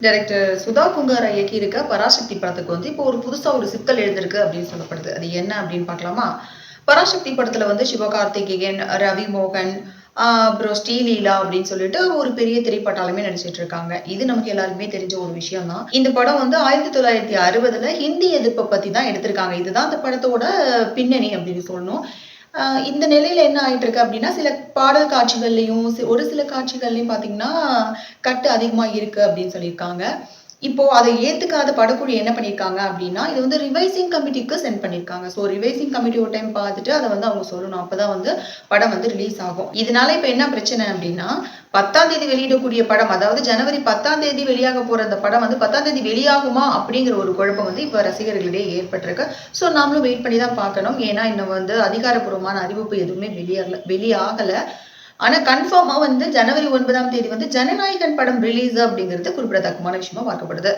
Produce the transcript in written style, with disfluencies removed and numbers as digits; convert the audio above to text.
Director Sudha குங்காரா இயக்கியிருக்க Parasakthi படத்துக்கு வந்து இப்போ ஒரு புதுசா ஒரு சிக்கல் எழுந்திருக்கு அப்படின்னு சொல்லப்படுது. அது என்ன அப்படின்னு பார்க்கலாமா? பராசக்தி படத்துல வந்து சிவகார்த்திகேயன், ரவி மோகன், அப்புறம் ஸ்ரீலீலா அப்படின்னு சொல்லிட்டு ஒரு பெரிய திரைப்பட்டாளமே நடிச்சிட்டு இருக்காங்க. இது நமக்கு எல்லாருக்குமே தெரிஞ்ச ஒரு விஷயம் தான். இந்த படம் வந்து 1960ல ஹிந்தி எதிர்ப்ப பத்தி தான் எடுத்திருக்காங்க. இதுதான் அந்த படத்தோட பின்னணி அப்படின்னு சொல்லணும். இந்த நிலையில என்ன ஆயிட்டு இருக்கு அப்படின்னா, சில பாடல் காட்சிகள்லயும், ஒரு சில காட்சிகள்லயும் பார்த்தீங்கன்னா, கட் அதிகமா இருக்கு அப்படின்னு சொல்லியிருக்காங்க. இப்போ அத ஏத்துக்காத படக்குழு என்ன பண்ணியிருக்காங்க அப்படின்னா, இது வந்து ரிவைசிங் கமிட்டிக்கு சென்ட் பண்ணியிருக்காங்க. ஸோ ரிவைசிங் கமிட்டி ஒரு டைம் பார்த்துட்டு அத வந்து அவங்க சொல்லணும். அப்பதான் வந்து படம் வந்து ரிலீஸ் ஆகும். இதனால இப்ப என்ன பிரச்சனை அப்படின்னா, 10ஆம் தேதி வெளியிடக்கூடிய படம், அதாவது ஜனவரி 10ஆம் தேதி வெளியாக போற அந்த படம் வந்து 10ஆம் தேதி வெளியாகுமா அப்படிங்கிற ஒரு குழப்பம் வந்து இப்ப ரசிகர்களிடையே ஏற்பட்டிருக்கு. ஸோ நாமளும் வெயிட் பண்ணி தான் பார்க்கணும். ஏன்னா இன்னும் வந்து அதிகாரப்பூர்வமான அறிவிப்பு எதுவுமே வெளியாகல. ஆனா கன்ஃபார்மா வந்து ஜனவரி 9ஆம் தேதி வந்து ஜனநாயகன் படம் ரிலீஸ் அப்படிங்கிறது குறிப்பிடத்தக்கமான விஷயமா பார்க்கப்படுது.